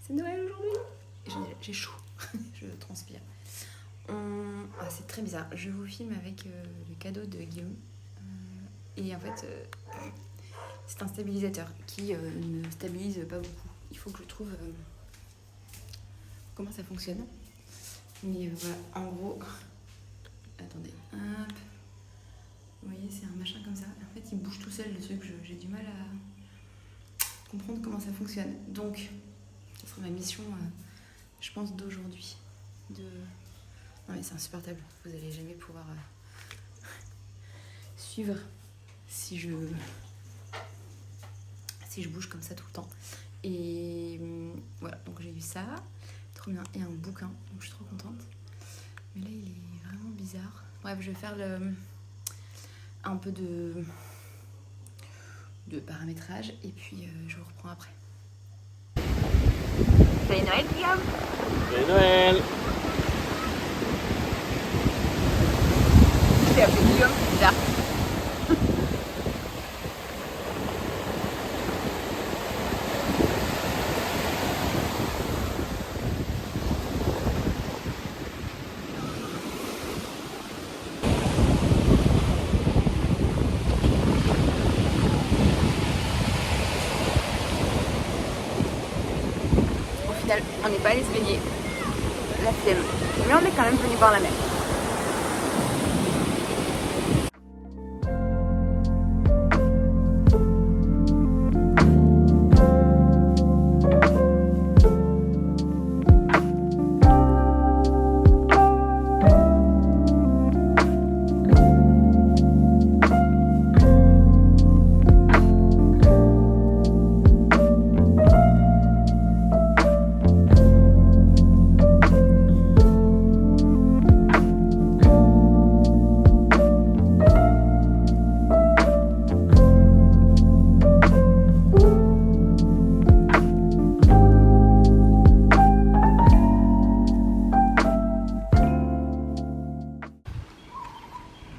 C'est Noël aujourd'hui. J'ai chaud, je transpire. C'est très bizarre. Je vous filme avec le cadeau de Guillaume. Et en fait, c'est un stabilisateur qui ne stabilise pas beaucoup. Il faut que je trouve comment ça fonctionne. Mais voilà, en gros... Attendez, hop. Vous voyez, c'est un machin comme ça. En fait, il bouge tout seul, le truc. J'ai du mal à comprendre comment ça fonctionne. Donc, ce sera ma mission, je pense, d'aujourd'hui. Non mais c'est insupportable. Vous allez jamais pouvoir suivre si je bouge comme ça tout le temps. Et voilà, donc j'ai eu ça. Trop bien. Et un bouquin, donc je suis trop contente. Mais là, il est vraiment bizarre. Bref, je vais faire un peu de paramétrage et puis je vous reprends après. Joyeux Noël, Guillaume. Joyeux Noël. Je t'ai appelé Guillaume, c'est bizarre. Au final, on n'est pas allé se baigner. La flemme. Mais on est quand même venu voir la mer.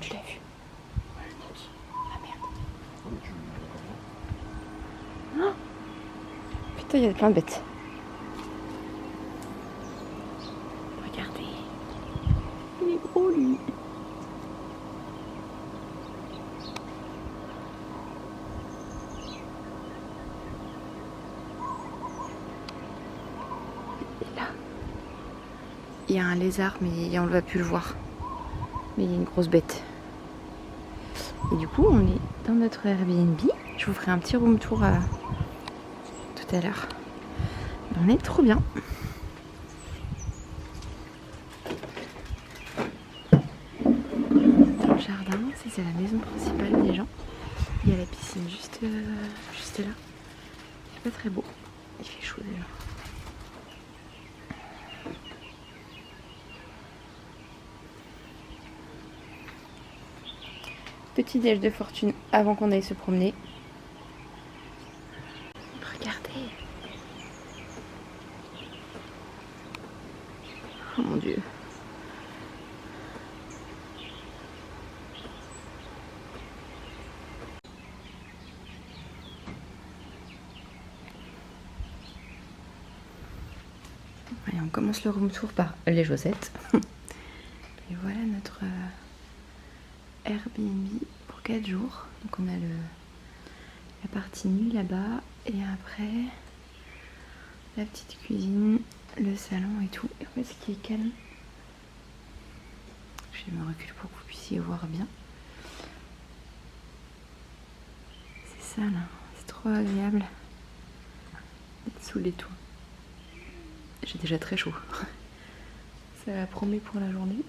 Tu l'as vu? Ah merde. Oh putain, il y a plein de bêtes. Regardez. Il est gros lui. Et là, il y a un lézard, mais on ne va plus le voir. Mais il y a une grosse bête. Et du coup, on est dans notre Airbnb. Je vous ferai un petit room tour tout à l'heure. On est trop bien. Dans le jardin, c'est la maison principale des gens. Il y a la piscine juste là. C'est pas très beau. Il fait chaud déjà. Petit déj de fortune avant qu'on aille se promener. Regardez. Oh mon Dieu. Allez, on commence le room tour par les chaussettes. Et voilà notre Airbnb pour 4 jours. Donc on a la partie nuit là-bas et après la petite cuisine, le salon et tout. Et en fait, ce qui est calme, je me recule pour que vous puissiez voir bien. C'est ça là, c'est trop agréable d'être sous les toits. J'ai déjà très chaud. Ça la promet pour la journée.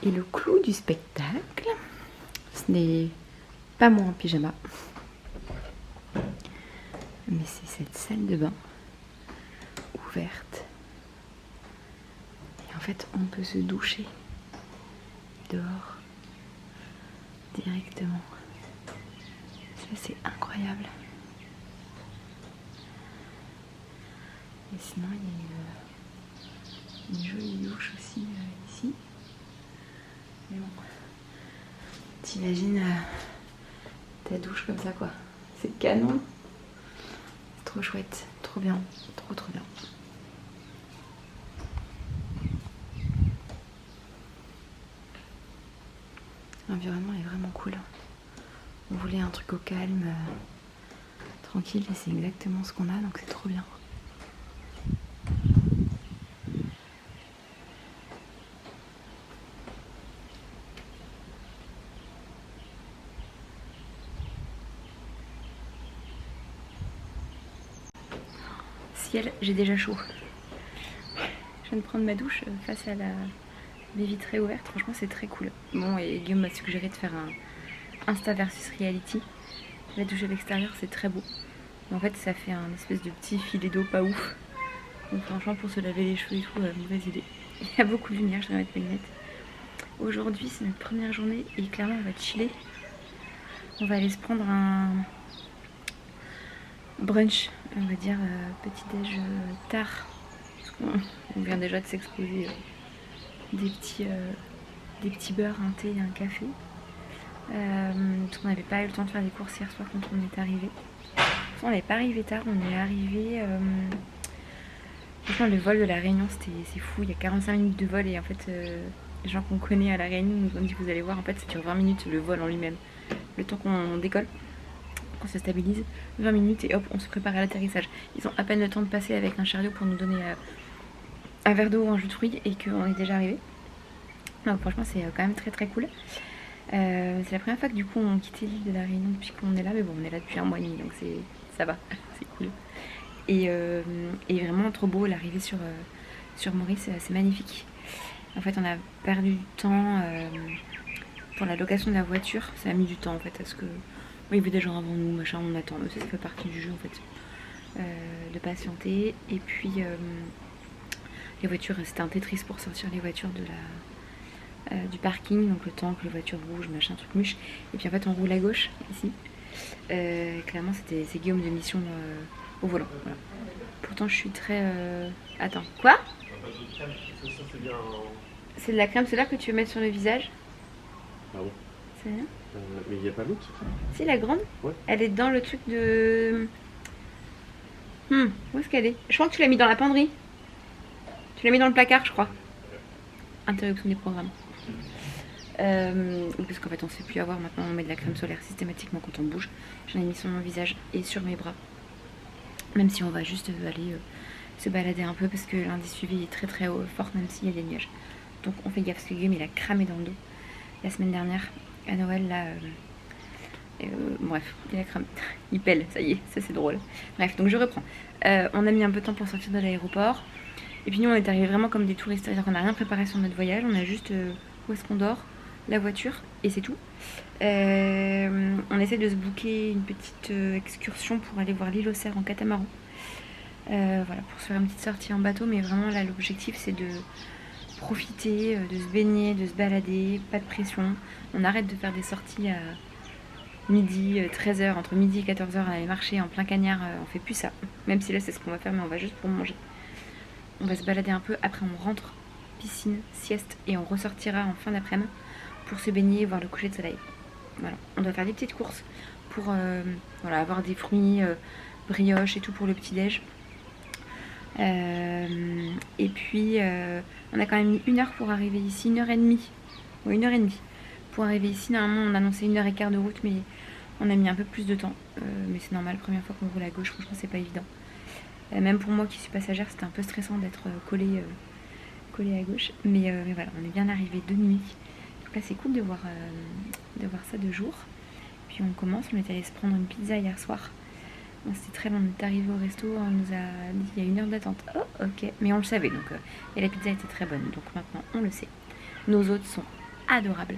Et le clou du spectacle, ce n'est pas moi en pyjama, mais c'est cette salle de bain ouverte. Et en fait, on peut se doucher dehors directement. Ça, c'est incroyable. Et sinon, il y a une jolie douche aussi ici. Mais bon, t'imagines ta douche comme ça quoi. C'est canon. C'est trop trop chouette, trop bien, trop bien. L'environnement est vraiment cool. On voulait un truc au calme, tranquille, et c'est exactement ce qu'on a, donc c'est trop bien. Ciel, j'ai déjà chaud. Je viens de prendre ma douche face à la baie vitrée ouverte, franchement c'est très cool. Bon, et Guillaume m'a suggéré de faire un Insta versus Reality. La douche à l'extérieur c'est très beau. Mais en fait ça fait un espèce de petit filet d'eau pas ouf. Donc franchement pour se laver les cheveux et tout, mauvaise idée. Il y a beaucoup de lumière, je vais mettre mes lunettes. Aujourd'hui c'est notre première journée et clairement on va chiller. On va aller se prendre un brunch, on va dire petit déj tard. Parce qu'on vient déjà de s'exposer des petits beurres, un thé et un café. Parce qu'on n'avait pas eu le temps de faire des courses hier soir quand on est arrivé. On n'est pas arrivé tard, on est arrivé. Franchement, le vol de la Réunion, c'est fou. Il y a 45 minutes de vol et en fait, les gens qu'on connaît à la Réunion nous ont dit, vous allez voir, en fait, ça dure 20 minutes le vol en lui-même. Le temps qu'on décolle, qu'on se stabilise, 20 minutes et hop, on se prépare à l'atterrissage. Ils ont à peine le temps de passer avec un chariot pour nous donner un verre d'eau ou un jus de fruits et qu'on est déjà arrivé. Donc franchement, c'est quand même très cool. C'est la première fois que du coup on quittait l'île de la Réunion depuis qu'on est là, mais bon, on est là depuis un mois et demi, donc ça va, c'est cool. Et vraiment trop beau l'arrivée sur Maurice, c'est magnifique. En fait, on a perdu du temps pour la location de la voiture. Ça a mis du temps en fait, parce que il y avait des gens avant nous, machin, on attend. Mais ça fait partie du jeu en fait, de patienter. Et puis les voitures, c'était un Tetris pour sortir les voitures du parking, donc le temps que les voitures bougent, machin, truc mûche. Et puis en fait, on roule à gauche ici. Clairement, c'est Guillaume de mission au volant. Voilà. Pourtant, je suis très. Attends, quoi? C'est de la crème solaire que tu veux mettre sur le visage? Ah bon? C'est rien? Mais il n'y a pas l'autre? Si, la grande? Ouais. Elle est dans le truc de. Où est-ce qu'elle est? Je crois que tu l'as mis dans la penderie. Tu l'as mis dans le placard, je crois. Interruption des programmes. Parce qu'en fait, on ne sait plus avoir. Maintenant, on met de la crème solaire systématiquement quand on bouge. J'en ai mis sur mon visage et sur mes bras. Même si on va juste aller se balader un peu parce que l'indice suivi est très fort, même s'il y a des nuages. Donc on fait gaffe parce que Guillaume il a cramé dans le dos la semaine dernière à Noël là. Bref, il a cramé. Il pèle, ça y est, ça c'est drôle. Bref, donc je reprends. On a mis un peu de temps pour sortir de l'aéroport. Et puis nous on est arrivés vraiment comme des touristes, c'est-à-dire qu'on n'a rien préparé sur notre voyage, on a juste où est-ce qu'on dort, la voiture et c'est tout. On essaie de se booker une petite excursion pour aller voir l'île aux cerfs en catamaran. Voilà, pour se faire une petite sortie en bateau, mais vraiment là l'objectif c'est de profiter, de se baigner, de se balader, pas de pression. On arrête de faire des sorties à midi, 13h, entre midi et 14h à aller marcher en plein cagnard, on fait plus ça. Même si là c'est ce qu'on va faire, mais on va juste pour manger. On va se balader un peu, après on rentre, piscine, sieste, et on ressortira en fin d'après-midi pour se baigner et voir le coucher de soleil. Voilà, on doit faire des petites courses pour voilà, avoir des fruits, brioches et tout pour le petit-déj. Et puis on a quand même mis 1 heure pour arriver ici, 1h30. Ouais, 1h30 pour arriver ici. Normalement on annonçait 1h15 de route, mais on a mis un peu plus de temps. Mais c'est normal, première fois qu'on roule à gauche, franchement c'est pas évident. Même pour moi qui suis passagère, c'était un peu stressant d'être collée à gauche. Mais voilà, on est bien arrivé de nuit. Donc là c'est cool de voir ça de jour. Puis on commence, on est allé se prendre une pizza hier soir. Bon, c'était très long, on est arrivé au resto, on nous a dit qu'il y a 1 heure d'attente. Oh ok, mais on le savait donc. Et la pizza était très bonne, donc maintenant on le sait. Nos hôtes sont adorables.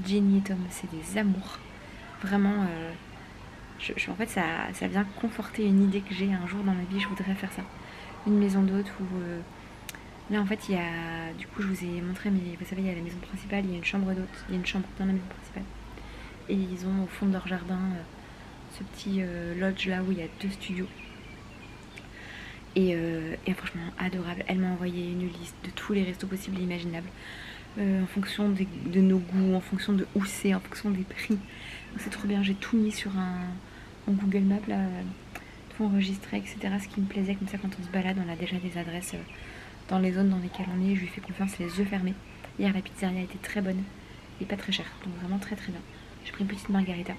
Jenny et Tom, c'est des amours. Vraiment, en fait ça vient conforter une idée que j'ai un jour dans ma vie, je voudrais faire ça. Une maison d'hôtes où... là en fait il y a... Du coup je vous ai montré, mais vous savez il y a la maison principale, il y a une chambre d'hôtes, il y a une chambre dans la maison principale. Et ils ont au fond de leur jardin... ce petit lodge là où il y a 2 studios et franchement adorable. Elle m'a envoyé une liste de tous les restos possibles et imaginables en fonction de nos goûts, en fonction de où c'est, en fonction des prix. Donc c'est trop bien, j'ai tout mis sur un Google Maps là. pour enregistrer, etc. Ce qui me plaisait, comme ça quand on se balade, on a déjà des adresses dans les zones dans lesquelles on est. Je lui fais confiance les yeux fermés. Hier la pizzeria était très bonne et pas très chère, donc vraiment très très bien. J'ai pris une petite margarita.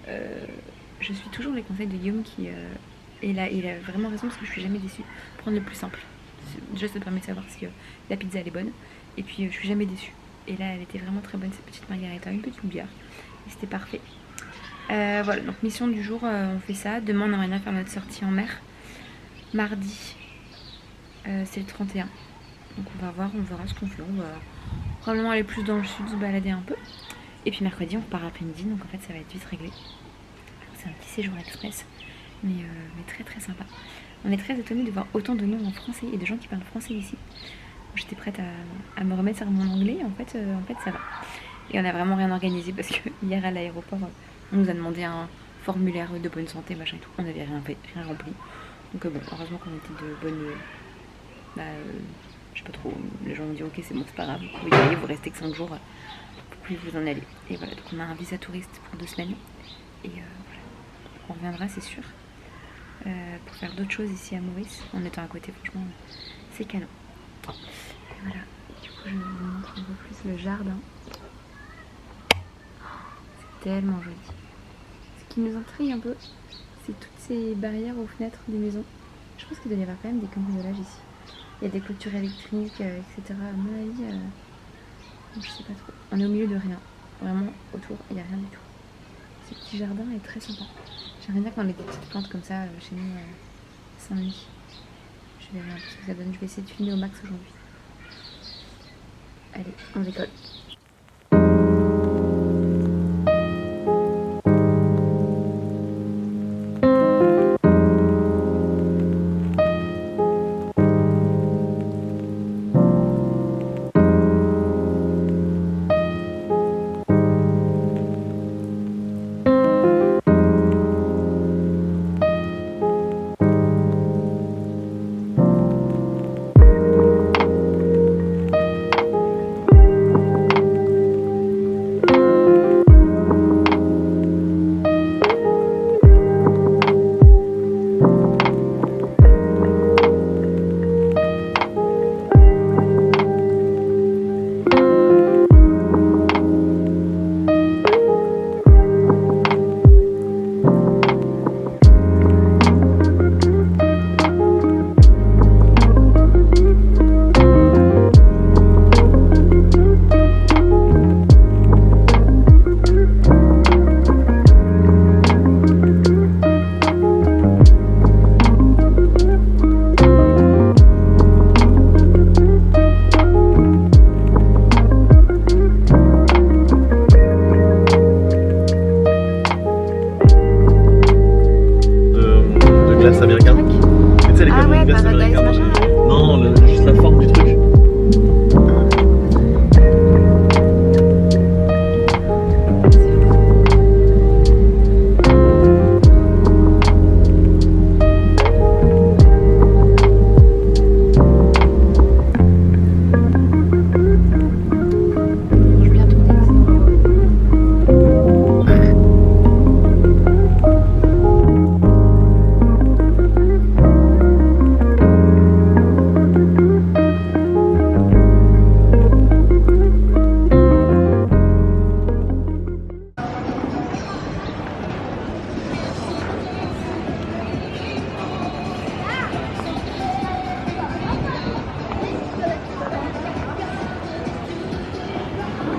Je suis toujours les conseils de Guillaume qui... et là, il a vraiment raison parce que je suis jamais déçue. Prendre le plus simple. Déjà ça te permet de savoir si la pizza elle est bonne. Et puis je suis jamais déçue. Et là elle était vraiment très bonne cette petite margarita, une petite bière. Et c'était parfait. Voilà, donc mission du jour, on fait ça. Demain on aimerait bien faire notre sortie en mer. Mardi, c'est le 31. Donc on va voir, on verra ce qu'on fait. On va probablement aller plus dans le sud, se balader un peu. Et puis mercredi on repart après-midi, donc en fait ça va être vite réglé. C'est un petit séjour express, mais très très sympa. On est très étonnés de voir autant de noms en français et de gens qui parlent français ici. J'étais prête à me remettre sur mon anglais, en fait ça va. Et on a vraiment rien organisé parce que hier à l'aéroport, on nous a demandé un formulaire de bonne santé, machin et tout. On n'avait rien fait, rien rempli. Donc bon, heureusement qu'on était de bonne... je sais pas trop, les gens ont dit ok c'est bon, c'est pas grave, vous pouvez y aller, vous restez que 5 jours, vous pouvez vous en aller. Et voilà, donc on a un visa touriste pour 2 semaines. Et voilà, on reviendra c'est sûr. Pour faire d'autres choses ici à Maurice, en étant à côté, franchement c'est canon. Et voilà, du coup je vous montre un peu plus le jardin. C'est tellement joli. Ce qui nous intrigue un peu, c'est toutes ces barrières aux fenêtres des maisons. Je pense qu'il doit y avoir quand même des cambriolages ici. Il y a des clôtures électriques, etc. À mon avis, je sais pas trop. On est au milieu de rien. Vraiment, autour, il n'y a rien du tout. Ce petit jardin est très sympa. J'aimerais bien qu'on ait des petites plantes comme ça chez nous à Saint-Denis. Je verrai un peu ce que ça donne. Je vais essayer de filmer au max aujourd'hui. Allez, on décolle.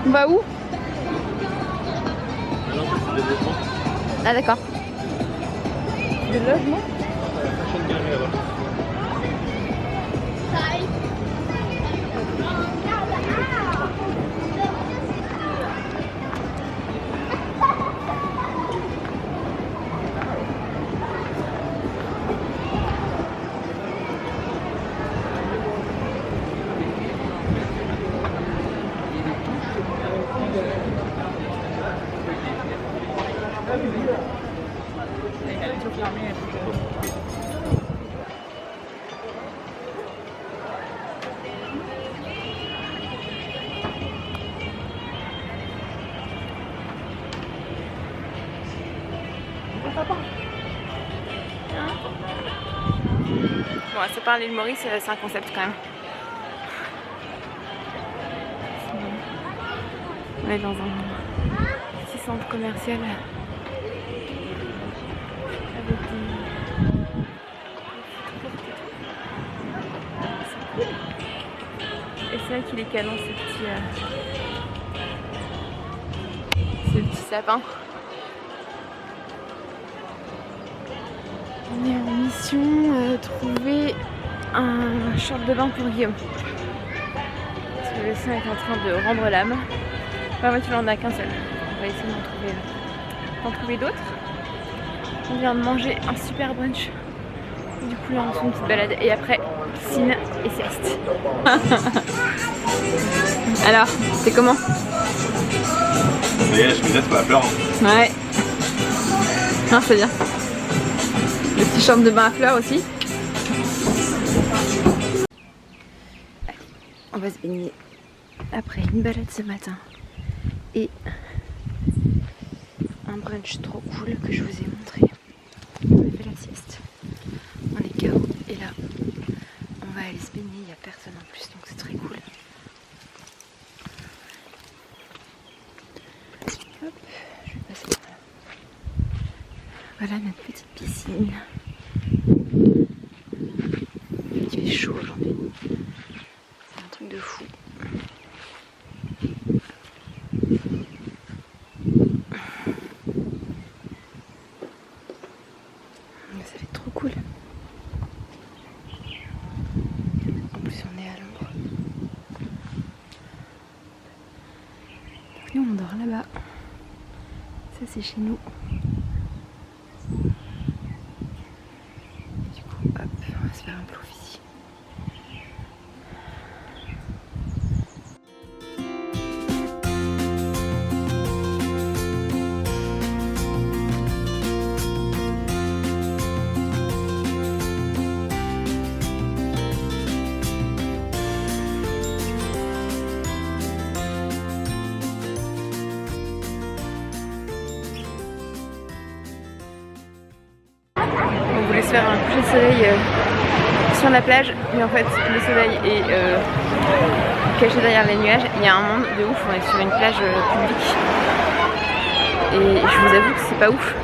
On va où? Ah d'accord. Des logements? Bon, ça parle l'île Maurice, c'est un concept quand même. On est dans un petit centre commercial avec des... Et c'est vrai qu'il est canon ce petit sapin. On est en mission trouver un short de bain pour Guillaume. Parce que le sien est en train de rendre l'âme. Enfin, moi, tu n'en as qu'un seul. On va essayer d'en trouver d'autres. On vient de manger un super brunch. Du coup, là, on se fait une petite balade. Et après, piscine et sieste. Alors, c'est comment? Ça y est, la chemisette va à fleurs. Ouais. Non, c'est bien. Le petit chambre de bain à fleurs aussi. Allez, on va se baigner après une balade ce matin. Et un brunch trop cool que je vous ai montré. On a fait la sieste. On est KO et là on va aller se baigner, il n'y a personne en plus donc c'est très cool. Hop, je vais passer par là. Voilà notre petite piscine. Il fait chaud aujourd'hui. C'est un truc de fou. Ça va être trop cool. En plus on est à l'ombre. Nous on dort là-bas. Ça c'est chez nous. Et du coup hop, on va se faire un plouf ici. On voulait se faire un coucher de soleil sur la plage, mais en fait le soleil est caché derrière les nuages. Il y a un monde de ouf, on est sur une plage publique. Et je vous avoue que c'est pas ouf.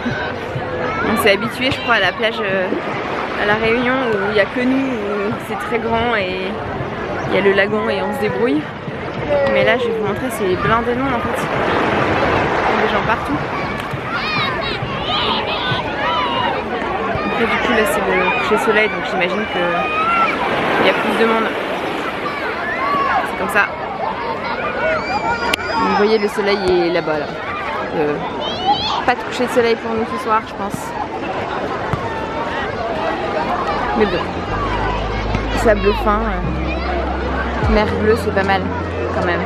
On s'est habitué je crois à la plage à la Réunion où il n'y a que nous, où c'est très grand et il y a le lagon et on se débrouille. Mais là je vais vous montrer, c'est blindé de monde en fait. Il y a des gens partout. Et du coup là c'est le coucher soleil donc j'imagine qu'il y a plus de monde. C'est comme ça. Vous voyez le soleil est là-bas là. Pas de coucher de soleil pour nous ce soir je pense. Mais bon. Sable fin, mer bleue c'est pas mal quand même.